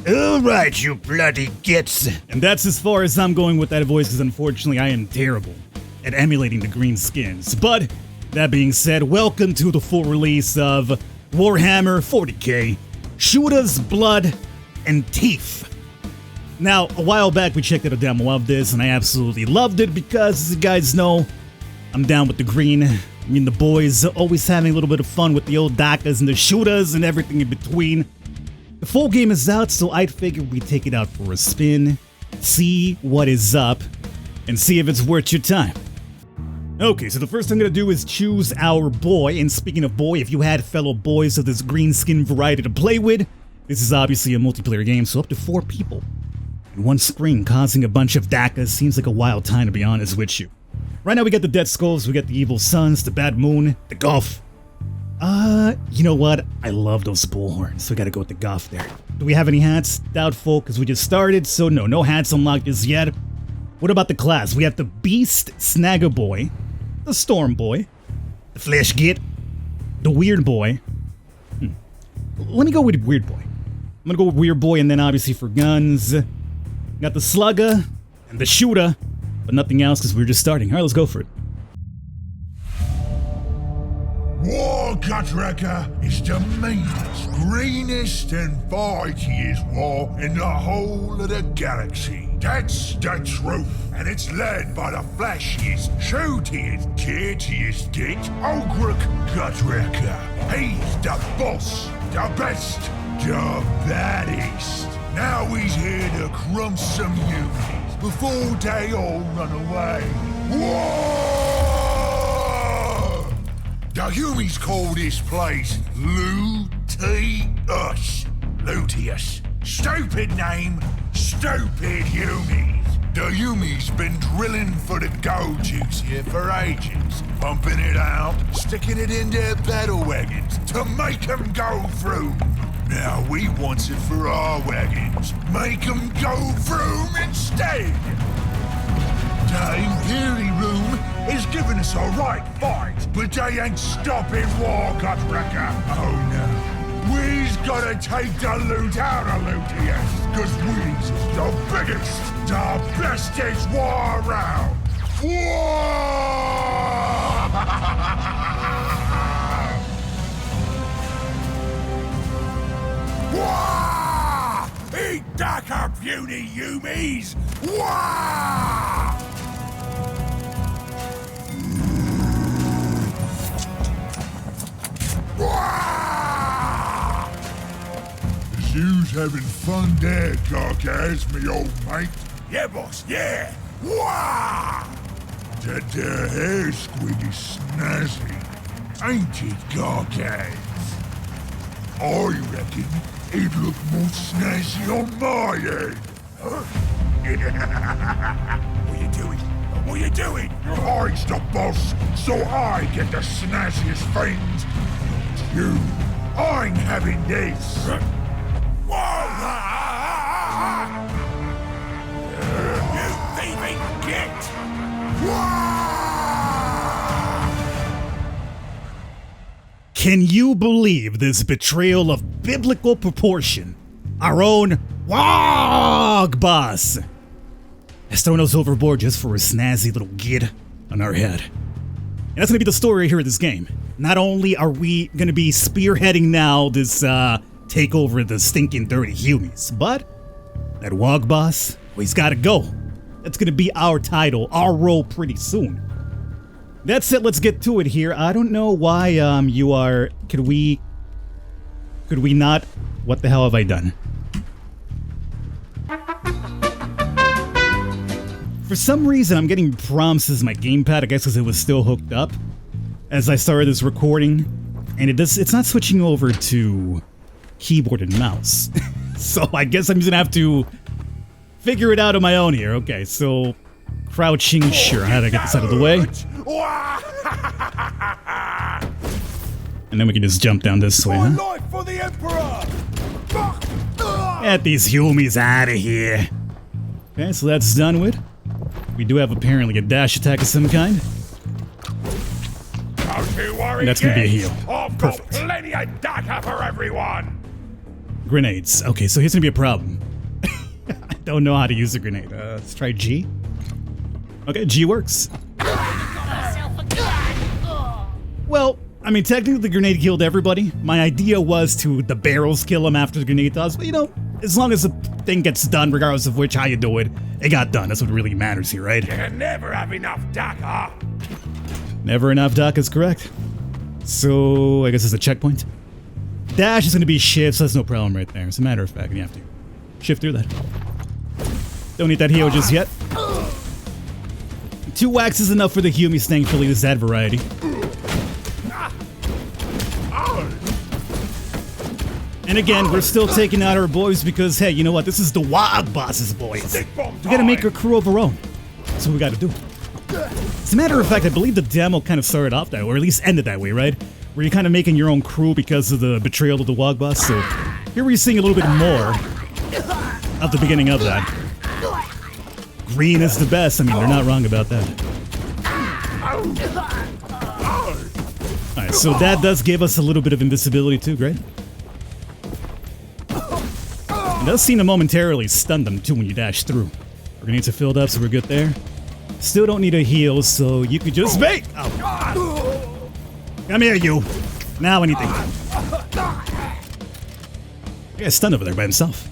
Alright, you bloody gits. And that's as far as I'm going with that voice, because unfortunately I am terrible at emulating the green skins. But, that being said, welcome to the full release of Warhammer 40k, Shootas, Blood, and Teef. Now, a while back we checked out a demo of this, and I absolutely loved it because, as you guys know, I'm down with the green. I mean, the boys always having a little bit of fun with the old dakkas and the Shootas and everything in between. The full game is out, so I'd figure we'd take it out for a spin, see what is up, and see if it's worth your time. Okay, so the first thing I'm gonna do is choose our boy, and speaking of boy, if you had fellow boys of this green skin variety to play with, this is obviously a multiplayer game, so up to 4 people in one screen causing a bunch of dakkas seems like a wild time, to be honest with you. Right now we got the Dead Skulls, we got the Evil Suns, the Bad Moon, the Golf. You know what? I love those bullhorns, so we gotta go with the Goth there. Do we have any hats? Doubtful, because we just started, so no hats unlocked as yet. What about the class? We have the Beast Snagger Boy, the Storm Boy, the Flesh Git, the Weird Boy. Let me go with Weird Boy. I'm gonna go with Weird Boy, and then obviously for guns, got the Slugger and the Shooter, but nothing else because we're just starting. Alright, let's go for it. War Gutracker is the meanest, greenest, and fightiest war in the whole of the galaxy. That's the truth, and it's led by the flashiest, shootiest, kittiest git, Ogric Gutracker. He's the boss, the best, the baddest. Now he's here to crump some units before they all run away. Whoa! The Humies call this place Lutius. Lutius. Stupid name, stupid Humies. The Humies been drilling for the gold juice here for ages. Pumping it out, sticking it in their battle wagons to make them go through. Now we want it for our wagons. Make them go through instead. The Imperium is giving us a right fight, but they ain't stopping War Gutracker. Oh no. We's gotta take the loot out of Lutius, cause we's the biggest, the bestest war around. Wah! Eat dakka, puny Humies! Wah! You's having fun there, Carcass, me old mate. Yeah, boss, yeah. Wah! That there hair squid is snazzy, ain't it, Carcass? I reckon it'd look more snazzy on my head. Huh? What you doing? What you doing? I's the boss, so I get the snazziest things. Not you. I'm having this. Whoa! You thieving git! Can you believe this betrayal of biblical proportion? Our own warboss has thrown us overboard just for a snazzy little git on our head. And that's gonna be the story here of this game. Not only are we gonna be spearheading now this take over the stinking dirty Humies, but that warboss, well, he's gotta go. That's gonna be our title, our role pretty soon. That's it, let's get to it here. I don't know why you are... Could we not? What the hell have I done? For some reason I'm getting prompts as my gamepad, I guess because it was still hooked up as I started this recording, and it's not switching over to keyboard and mouse. So I guess I'm just gonna have to figure it out on my own here. Okay, so crouching, sure. How did I get this out of the way? And then we can just jump down this way, huh? For the Emperor! Get these Humies out of here. Okay, so that's done with. We do have apparently a dash attack of some kind. Don't you worry, That's gonna be a heal. I've Perfect. got plenty of dakka for everyone. Grenades. Okay, so here's gonna be a problem. I don't know how to use a grenade. Let's try G. Okay, G works. Well, I mean, technically the grenade killed everybody. My idea was to the barrels kill them after the grenade does, but you know, as long as the thing gets done, regardless of how you do it, it got done. That's what really matters here, right? You can never have enough dakka. Never enough dakka is correct. So, I guess it's a checkpoint. Dash is going to be shift, so that's no problem right there. As a matter of fact, you have to shift through that. Don't need that heal just yet. 2 whacks is enough for the Humies, thankfully. This is that variety. And again, we're still taking out our boys because, hey, you know what? This is the warboss's boys. We gotta make our crew of our own. That's what we gotta do. As a matter of fact, I believe the demo kind of started off that way, or at least ended that way, right? Where you're kind of making your own crew because of the betrayal of the warboss. So here we're seeing a little bit more at the beginning of that. Green is the best. I mean, they're not wrong about that. Alright, so that does give us a little bit of invisibility too, great. It does seem to momentarily stun them too when you dash through. Our grenades are filled up, so we're good there. Still don't need a heal, so you could just bait! Oh. Come here, you! Now anything. That guy's stunned over there by himself.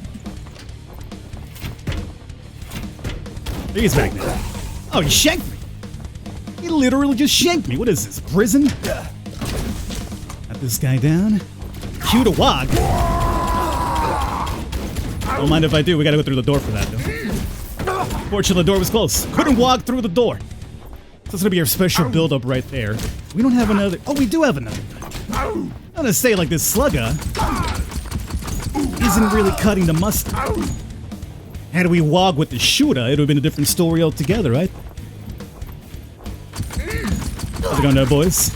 He's back now. Oh, he shanked me! He literally just shanked me. What is this, prison? Got this guy down. Cue to wog. Don't mind if I do. We gotta go through the door for that, though. Fortunately, the door was close. Couldn't walk through the door. So that's gonna be our special build-up right there. We don't have another... Oh, we do have another gun. I'm gonna say, like, this slugger isn't really cutting the mustard. Had we wog with the shooter, it would have been a different story altogether, right? How's it going there, boys?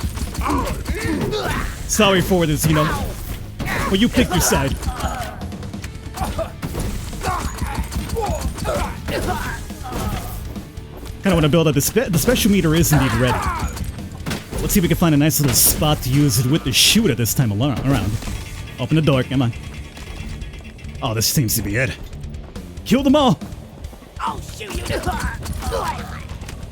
Sorry for this, you know. Well, you picked your side. Kind of want to build up the special meter is indeed ready. Let's see if we can find a nice little spot to use it with the shooter this time around. Open the door, come on. Oh, this seems to be it. Kill them all! I'll shoot you.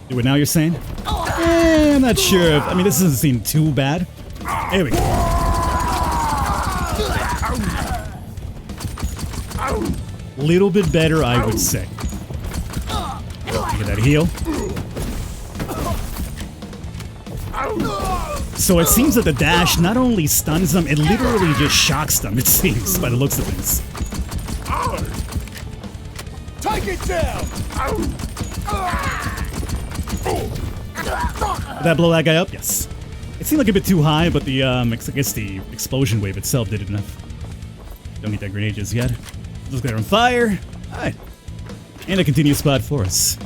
Do it now, you're saying? I'm not sure. I mean, this doesn't seem too bad. There we go. Little bit better, I would say. Look at that heal. So it seems that the dash not only stuns them, it literally just shocks them, it seems, by the looks of things. Take it down! Did that blow that guy up? Yes. It seemed like a bit too high, but the, I guess the explosion wave itself did enough. Don't need that grenade just yet. Let's get on fire. Alright. And a continuous spot for us.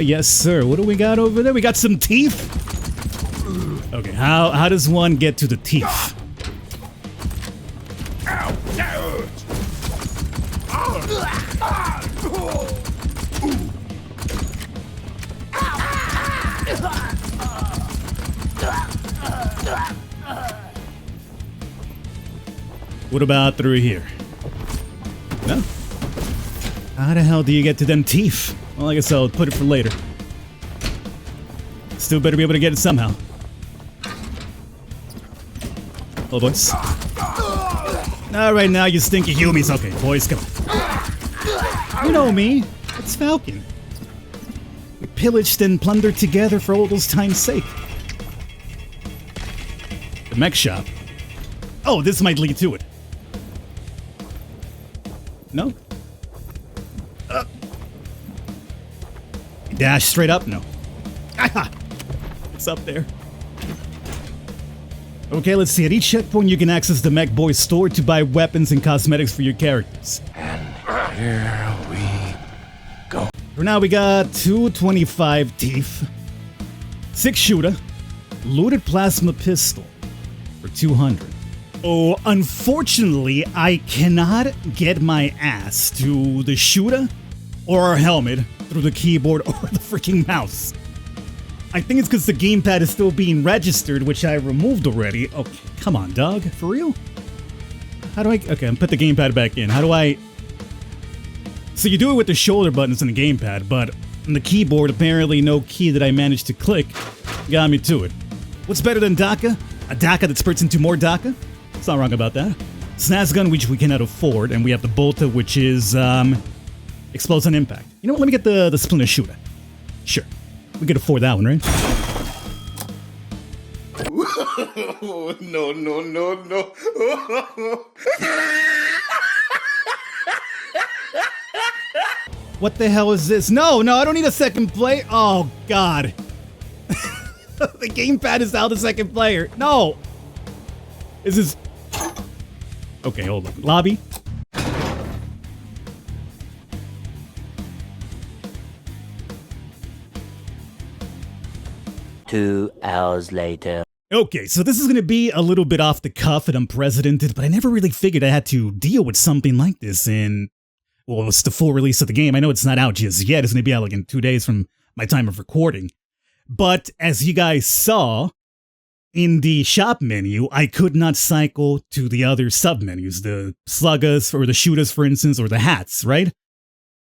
Yes, sir. What do we got over there? We got some teeth. Okay, how does one get to the teeth? What about through here? No? How the hell do you get to them teeth? Well, I guess I'll put it for later. Still better be able to get it somehow. Oh, boys. Not right now, you stinky humies. Okay, boys, come on. You know me. It's Falcon. We pillaged and plundered together for all those time's sake. The mech shop. Oh, this might lead to it. No? Dash straight up? No. It's up there. Okay, let's see. At each checkpoint, you can access the Mech Boy store to buy weapons and cosmetics for your characters. And here we go. For now, we got 225 Teef, 6 shooter, looted plasma pistol for 200. Oh, unfortunately, I cannot get my ass to the shooter or our helmet through the keyboard or the freaking mouse. I think it's because the gamepad is still being registered, which I removed already. Okay, come on, dog. For real? How do I... Okay, I'm put the gamepad back in. How do I... So you do it with the shoulder buttons and the gamepad, but on the keyboard, apparently no key that I managed to click got me to it. What's better than dakka? A dakka that spurts into more dakka? It's not wrong about that. Snaz gun, which we cannot afford, and we have the bolter, which is, explodes on impact. You know what, let me get the splinter shooter. Sure. We could afford that one, right? No, no, no, no. What the hell is this? No, I don't need a second player. Oh, God. The gamepad is now the second player. No. This is... Okay, hold on. Lobby. 2 hours later. Okay, so this is going to be a little bit off the cuff and unprecedented, but I never really figured I had to deal with something like this in, well, it's the full release of the game. I know it's not out just yet. It's going to be out like in 2 days from my time of recording. But as you guys saw, in the shop menu, I could not cycle to the other sub-menus, the sluggas or the shooters, for instance, or the hats, right?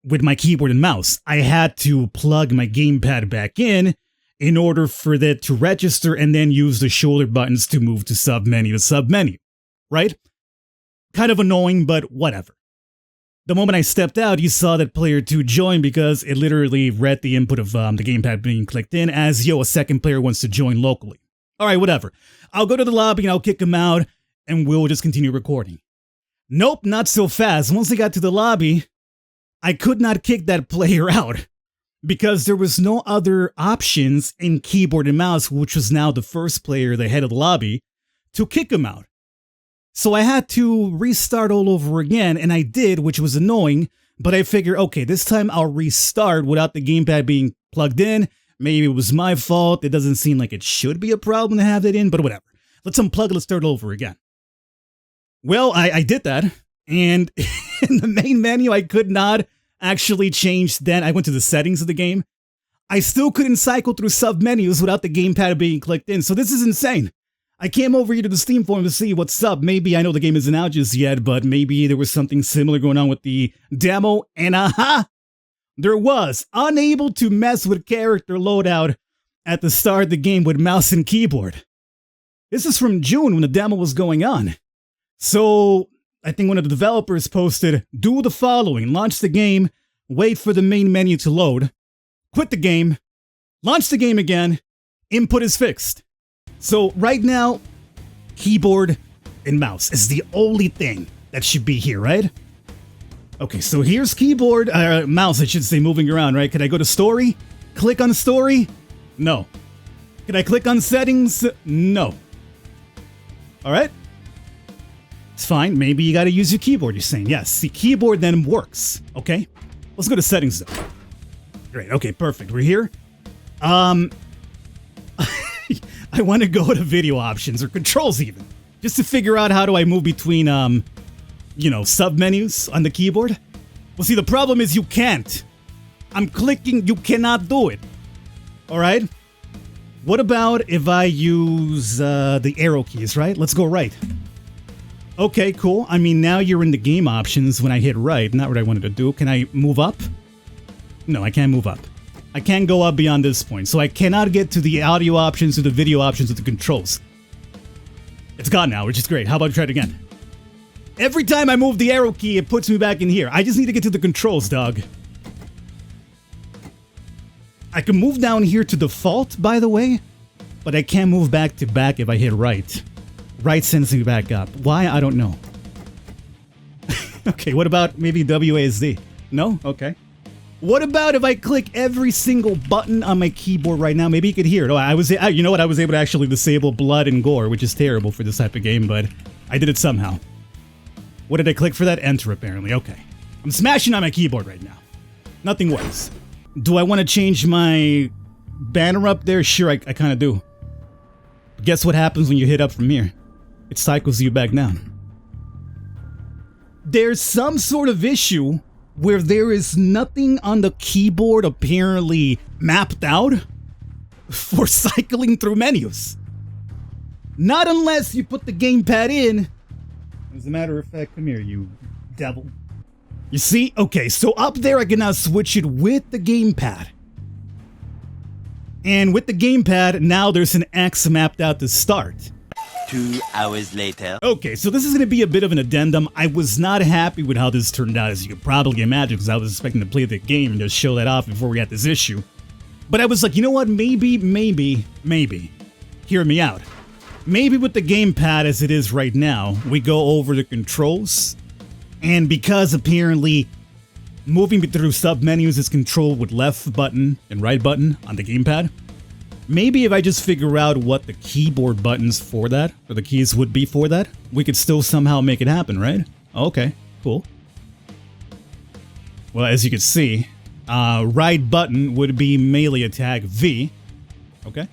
With my keyboard and mouse. I had to plug my gamepad back in order for that to register and then use the shoulder buttons to move to sub-menu to sub-menu, right? Kind of annoying, but whatever. The moment I stepped out, you saw that player 2 joined because it literally read the input of the gamepad being clicked in as, yo, a second player wants to join locally. Alright, whatever. I'll go to the lobby and I'll kick him out and we'll just continue recording. Nope, not so fast. Once I got to the lobby, I could not kick that player out because there was no other options in keyboard and mouse, which was now the first player, the head of the lobby, to kick him out. So I had to restart all over again, and I did, which was annoying, but I figured, okay, this time I'll restart without the gamepad being plugged in. Maybe it was my fault. It doesn't seem like it should be a problem to have it in, but whatever. Let's unplug it, let's start over again. Well, I did that, and in the main menu, I could not actually change then. I went to the settings of the game. I still couldn't cycle through sub-menus without the gamepad being clicked in, so this is insane. I came over here to the Steam forum to see what's up. Maybe, I know the game isn't out just yet, but maybe there was something similar going on with the demo, and aha! There was. Unable to mess with character loadout at the start of the game with mouse and keyboard. This is from June when the demo was going on. So, I think one of the developers posted, do the following, launch the game, wait for the main menu to load, quit the game, launch the game again, input is fixed. So right now, keyboard and mouse is the only thing that should be here, right? Okay, so here's keyboard, mouse I should say, moving around, right? Could I go to story? Click on story? No. Could I click on settings? No. Alright. It's fine, maybe you gotta use your keyboard, you're saying. Yes, the keyboard then works, okay? Let's go to settings though. Great, okay, perfect, we're here. I want to go to video options or controls even, just to figure out how do I move between, you know, sub-menus on the keyboard. Well, see, the problem is you can't. I'm clicking, you cannot do it. All right? What about if I use the arrow keys, right? Let's go right. Okay, cool. I mean, now you're in the game options when I hit right. Not what I wanted to do. Can I move up? No, I can't move up. I can't go up beyond this point, so I cannot get to the audio options, to the video options, to the controls. It's gone now, which is great. How about we try it again? Every time I move the arrow key, it puts me back in here. I just need to get to the controls, dog. I can move down here to default, by the way, but I can't move back to back if I hit right. Right sends me back up. Why? I don't know. Okay, what about maybe WASD? No? Okay. What about if I click every single button on my keyboard right now? Maybe you could hear it. Oh, you know what? I was able to actually disable blood and gore, which is terrible for this type of game, but I did it somehow. What did I click for that? Enter, apparently. Okay. I'm smashing on my keyboard right now. Nothing works. Do I want to change my banner up there? Sure, I kind of do. But guess what happens when you hit up from here? It cycles you back down. There's some sort of issue where there is nothing on the keyboard apparently mapped out. for cycling through menus. Not unless you put the gamepad in. As a matter of fact, come here, you devil. You see? Okay, so up there I can now switch it with the gamepad. And with the gamepad, now there's an X mapped out to start. 2 hours later. Okay, so this is going to be a bit of an addendum. I was not happy with how this turned out, as you could probably imagine, because I was expecting to play the game and just show that off before we had this issue. But I was like, you know what, maybe, hear me out. Maybe with the gamepad as it is right now, we go over the controls, and because apparently moving through sub-menus is controlled with left button and right button on the gamepad, maybe if I just figure out what the keyboard buttons for that, or the keys would be for that, we could still somehow make it happen, right? Okay, cool. Well, as you can see, right button would be melee attack V, okay?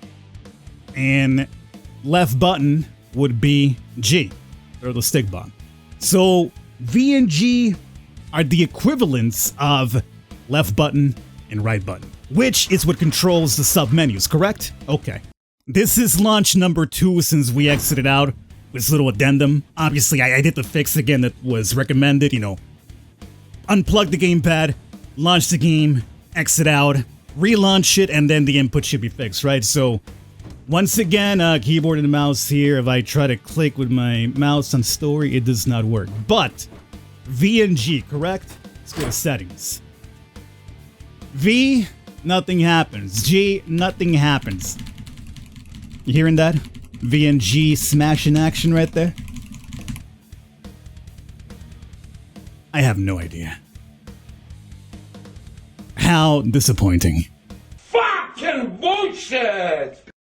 And left button would be G, or the stick bomb. So V and G are the equivalents of left button and right button, which is what controls the sub-menus, correct? Okay. This is launch number 2 since we exited out. This little addendum. Obviously, I did the fix again that was recommended, you know. Unplug the gamepad, launch the game, exit out, relaunch it, and then the input should be fixed, right? So, once again, keyboard and mouse here. If I try to click with my mouse on story, it does not work. But, V and G, correct? Let's go to settings. V, nothing happens. G, nothing happens. You hearing that? V and G smash in action right there? I have no idea. How disappointing. Fucking bullshit!